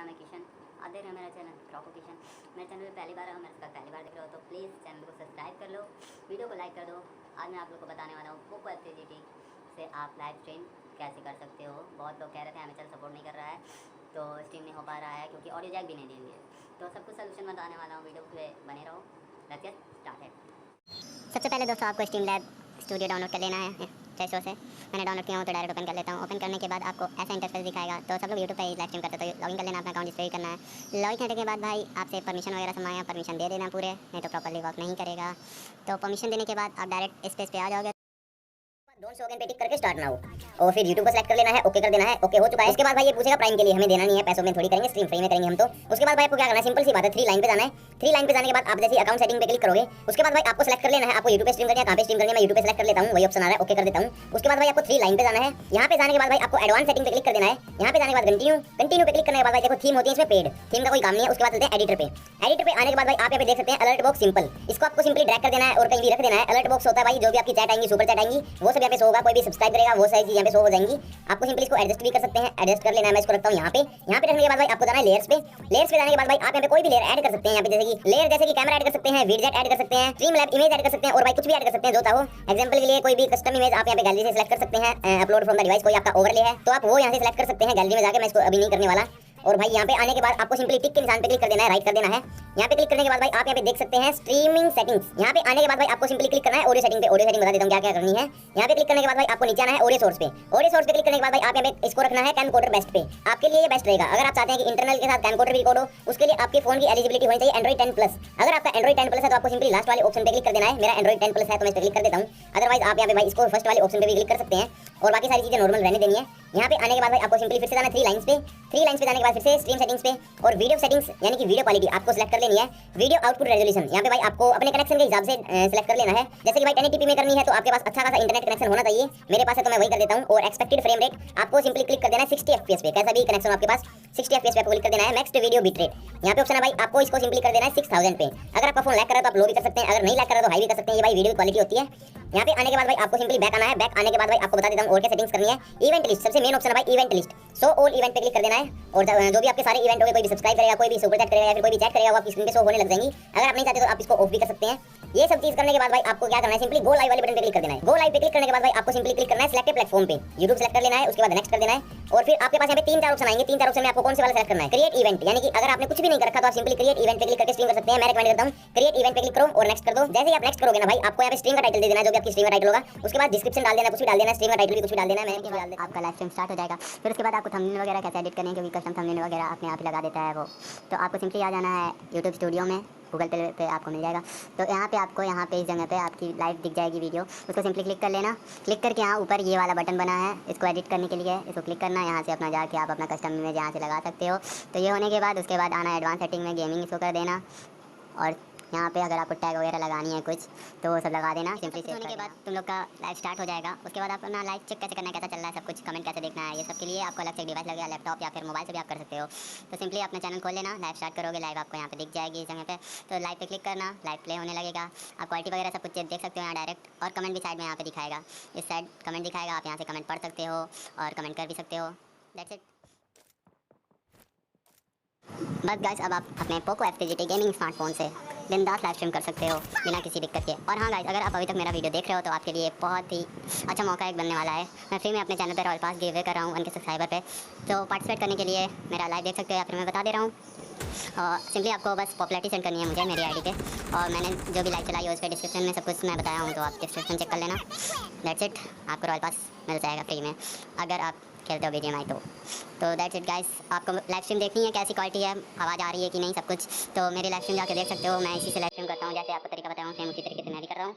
नाम है किशन। आप देख रहे हो मेरा चैनल रॉको किशन। मेरे चैनल पे पहली बार हो, मेरे साथ पहली बार देख रहे हो तो प्लीज़ चैनल को सब्सक्राइब कर लो, वीडियो को लाइक कर दो। आज मैं आप लोग को बताने वाला हूँ पोको F3GT से आप लाइव स्ट्रीम कैसे कर सकते हो। बहुत लोग कह रहे थे हमें चैनल सपोर्ट नहीं कर रहा है तो स्ट्रीम नहीं हो पा रहा है क्योंकि ऑडियो जैक भी नहीं देंगे। तो सब कुछ सोल्यूशन बताने वाला हूँ, वीडियो पे बने रहो। Let's get started. सबसे पहले दोस्तों आपको स्ट्रीमलैब स्टूडियो डाउनलोड कर लेना है प्ले स्टोर से। मैंने डाउनलोड किया हूँ तो डायरेक्ट ओपन कर लेता हूँ। ओपन करने के बाद आपको ऐसा इंटरफेस दिखाएगा। तो सब लोग यूट्यूब पे लाइव स्ट्रीम करते हैं तो लॉगिन कर लेना, अपना अकाउंट जिस पे भी करना है। लॉगिन करने के बाद भाई आपसे परमिशन वगैरह सब मांगेगा, परमिशन दे देना पूरे, नहीं तो प्रॉपर्ली वर्क नहीं करेगा। तो परमिशन देने के बाद आप डायरेक्ट इस पेज पे आ जाओगे। डोंट शो अगेन पे टिक करके स्टार्ट नाउ और फिर यूट्यूब को सेलेक्ट कर लेना है, ओके कर देना है। ओके हो चुका है। उसके बाद भाई ये पूछेगा प्राइम के लिए हमें देना नहीं है, पैसों में थोड़ी करेंगे, स्ट्रीम फ्री में करेंगे हम तो। उसके बाद भाई आपको क्या करना है, सिंपल सी बात है, 3 लाइन पे जाना है। 3 लाइन पे जाने के बाद आप जैसे अकाउंट सेटिंग पे क्लिक करोगे उसके बाद भाई आपको सेलेक्ट कर लेना है आपको यूट्यूब पे स्ट्रीम करनी है, कहां पे स्ट्रीम करनी है। मैं यूट्यूब पे सेलेक्ट कर लेता हूं, वही ऑप्शन आ रहा है, ओके कर देता हूं। उसके बाद भाई आपको 3 लाइन पे जाना है। यहां पे जाने के बाद भाई आपको एडवांस सेटिंग पे क्लिक कर देना है। यहां पे जाने के बाद कंटिन्यू पे क्लिक करने के बाद भाई देखो थीम होती है इसमें पेड, थीम का कोई काम नहीं है। उसके बाद चलते हैं एडिटर पे। एडिटर पे आने के बाद भाई आप यहां पे देख सकते हैं अलर्ट बॉक्स सिंपल, इसको आपको सिंपली ड्रैग कर देना है और कहीं भी रख देना है। अलर्ट बॉक्स होता है भाई जो भी आपकी चैट आएंगी, सुपर चैट आएंगी, वो सब यहां पे शो होगा। कोई भी सब्सक्राइब करेगा वो सारी चीज यहां पे शो हो जाएंगी। आपको सिंपली इसको एडजस्ट भी कर सकते हैं, एडजस्ट कर लेना है। मैं इसको रखता हूं यहां पे। यहां पे रखने के बाद भाई आपको जाना है लेयर्स पे। लेयर्स पे जाने के बाद भाई आप यहां पे कोई भी लेयर ऐड कर सकते हैं। यहां पे जैसे कि लेयर जैसे कि कैमरा ऐड कर सकते हैं, विडजेट ऐड कर सकते हैं, स्ट्रीमलैब इमेज ऐड कर सकते हैं और भाई कुछ भी ऐड कर सकते हैं जो चाहो। एग्जांपल के लिए कोई भी कस्टम इमेज आप यहां पे गैलरी से सिलेक्ट कर सकते हैं, अपलोड फ्रॉम द डिवाइस। कोई आपका ओवरले है तो आप वो यहां से सिलेक्ट कर सकते हैं गैलरी में जाके। मैं इसको अभी नहीं करने वाला। और भाई यहाँ पे आने के बाद आपको सिंपली टिक के निशान पे क्लिक कर देना है, राइट कर देना है। यहाँ पे क्लिक करने के बाद भाई आप यहाँ पे देख सकते हैं स्ट्रीमिंग सेटिंग्स। यहाँ पे आने के बाद भाई आपको सिंपली क्लिक करना है ऑडियो सेटिंग पे। ऑडियो सेटिंग बता देता हूँ क्या क्या करनी है। यहाँ पे क्लिक करने के बाद भाई आपको नीचे आना है ऑडियो सोर्स पे। ऑडियो सोर्स पे क्लिक करने के बाद भाई आप यहाँ पे इसको रखना है कैमकोडर बेस्ट पे। आपके लिए ये बेस्ट रहेगा। अगर आप चाहते हैं कि इंटरनल के साथ कैमकोडर भी रिकॉर्ड हो, उसके लिए आपके फोन की एलिजिबिलिटी होनी चाहिए एंड्रॉइड 10+। अगर आपका एंड्रॉइड 10+ है तो आपको सिंपली लास्ट वाले ऑप्शन पे क्लिक कर देना है। मेरा एंड्रॉइड 10+ है तो मैं इस पे क्लिक कर देता हूँ। अदरवाइज आप यहाँ पे भाई इसको फर्स्ट वाले ऑप्शन पे भी क्लिक कर सकते हैं और बाकी सारी चीजें नॉर्मल रहने देनी है। यहाँ पे आने के बाद भाई आपको सिंपली फिर से जाना 3 लाइंस पे। 3 लाइंस पे जाने के बाद फिर से स्ट्रीम सेटिंग्स पे और वीडियो सेटिंग्स यानी कि वीडियो क्वालिटी आपको सिलेक्ट कर लेनी है। वीडियो आउटपुट रेजोल्यूशन यहाँ पे भाई आपको अपने कनेक्शन के हिसाब से सिलेक्ट कर लेना है। जैसे कि भाई 1080p में करनी है तो आपके पास अच्छा खासा इंटरनेट कनेक्शन होना चाहिए। मेरे पास है तो मैं वही कर देता हूँ। और एक्सपेक्टेड फ्रेम रेट आपको सिंपली क्लिक कर देना है 60 fps पे। कैसा भी कनेक्शन हो आपके पास 60 fps पे आपको क्लिक कर देना है। नेक्स्ट वीडियो बिट रेट यहाँ पे ऑप्शन है भाई, आपको इसको सिंपली कर देना है 6000 पे। अगर आपका फोन लैग कर रहा है तो आप लो भी कर सकते हैं, अगर नहीं लैग कर रहा तो हाई भी कर सकते हैं। ये भाई वीडियो क्वालिटी होती है। यहाँ पे आने के बाद भाई आपको सिंपली बैक आना है। बैक आने के बाद भाई आपको बता देता हूँ और क्या सेटिंग्स करनी है। इवेंट लिस्ट सबसे मेन ऑप्शन है भाई, event list. So all event पे क्लिक कर देना है और जो भी आपके सारे इवेंट होंगे, कोई भी सब्सक्राइब करेगा, कोई भी सुपर चैट करेगा या फिर कोई भी चैट करेगा, वो आपकी स्क्रीन पे शो होने लग जाएंगी। अगर आप नहीं चाहते तो आप इसको ऑफ भी कर सकते हैं। ये सब चीज करने के बाद भाई आपको क्या करना है, सिंपली गो लाइव वाले बटन पे क्लिक कर देना है। गो लाइव पे क्लिक करने के बाद भाई आपको सिंपली क्लिक करना है सिलेक्टेड प्लेटफॉर्म पे। YouTube सेलेक्ट कर लेना है, उसके बाद नेक्स्ट कर देना है और फिर आपके पास यहाँ पे 3-4 ऑप्शन आएंगे। 3-4 ऑप्शन में आपको कौन से वाला सेलेक्ट करना है, क्रिएट इवेंट। यानी कि अगर आपने कुछ भी नहीं कर रखा तो आप सिंपली क्रिएट इवेंट पे क्लिक करके स्ट्रीम कर सकते हैं। मैं रिकमेंड करता हूँ क्रिएट इवेंट पे क्लिक करो और नेक्स्ट कर दो। जैसे ही आप नेक्स्ट करोगे ना भाई आपको यहाँ पे स्ट्रीम का टाइटल दे देना है, जो भी आपकी स्ट्रीम का टाइटल होगा। उसके बाद डिस्क्रिप्शन डाल देना, कुछ भी डाल देना, स्ट्रीम का टाइटल भी कुछ भी डाल देना है। मैंने डाल दिया, आपका लाइव स्ट्रीम स्टार्ट हो जाएगा। फिर उसके बाद आपको थंबनेल वगैरह कैसे एडिट करने, क्योंकि कस्टम थंबनेल वगैरह अपने आप ही लगा देता है वो। तो आपको सिंपली आ जाना है यूट्यूब स्टूडियो में, गूगल पे आपको मिल जाएगा। तो यहाँ पे आपको यहाँ पे इस जगह पे आपकी लाइव दिख जाएगी वीडियो, उसको सिंपली क्लिक कर लेना। क्लिक करके यहाँ ऊपर ये वाला बटन बना है, इसको एडिट करने के लिए इसको क्लिक करना। यहाँ से अपना जाके आप अपना कस्टम इमेज यहाँ से लगा सकते हो। तो ये होने के बाद उसके बाद आना एडवांस सेटिंग में, गेमिंग इसको कर देना और यहाँ पे अगर आपको टैग वगैरह लगानी है कुछ तो वो सब लगा देना। सिंपली सेव होने के बाद तुम लोग का लाइव स्टार्ट हो जाएगा। उसके बाद अपना लाइव चेक कैसे करना है, कैसा चल रहा है सब कुछ, कमेंट कैसे देखना है, ये सब के लिए आपको अलग से डिवाइस लगेगा, लैपटॉप या फिर मोबाइल से भी आप कर सकते हो। तो सिंपली अपना चैनल खोल लेना, लाइव स्टार्ट करोगे, लाइव आपको यहाँ पे दिख जाएगी इस जगह पे। तो लाइव पे क्लिक करना, लाइव प्ले होने लगेगा। आप क्वालिटी वगैरह सब कुछ देख सकते हो यहाँ डायरेक्ट। और कमेंट भी साइड में यहाँ पे दिखाएगा, इस साइड कमेंट दिखाएगा, आप यहाँ से कमेंट पढ़ सकते हो और कमेंट कर भी सकते हो। That's it. बस गाइस अब आप अपने पोको F3GT गेमिंग स्मार्टफोन से बिंदास लाइव स्ट्रीम कर सकते हो बिना किसी दिक्कत के। और हाँ गाइस, अगर आप अभी तक मेरा वीडियो देख रहे हो तो आपके लिए बहुत ही अच्छा मौका एक बनने वाला है। मैं फ्री में अपने चैनल पर रॉयल पास गिव अवे कर रहा हूँ 1K सब्सक्राइबर पे। तो पार्टिसिपेट करने के लिए मेरा लाइव देख सकते हो या फिर मैं बता दे रहा हूँ। सिंपली आपको बस पॉपुलैरिटी सेंड करनी है मुझे मेरी आईडी पे, और मैंने जो भी लाइव चलाई है उस पर डिस्क्रिप्शन में सब कुछ मैं बताया हूँ, तो आप डिस्क्रिप्शन चेक कर लेना। दैट्स इट, आपको रॉयल पास मिल जाएगा फ्री में अगर आप खेलते हो BGMI तो दैट्स इट गाइस। आपको लाइव स्ट्रीम देखनी है कैसी क्वालिटी है, आवाज़ आ रही है कि नहीं, सब कुछ तो मेरी लाइव स्ट्रीम जाकर देख सकते हो। मैं इसी से लाइव स्ट्रीम करता हूँ, जैसे आपको तरीका बताया हूँ सेम उसी तरीके से मैं भी कर रहा हूँ।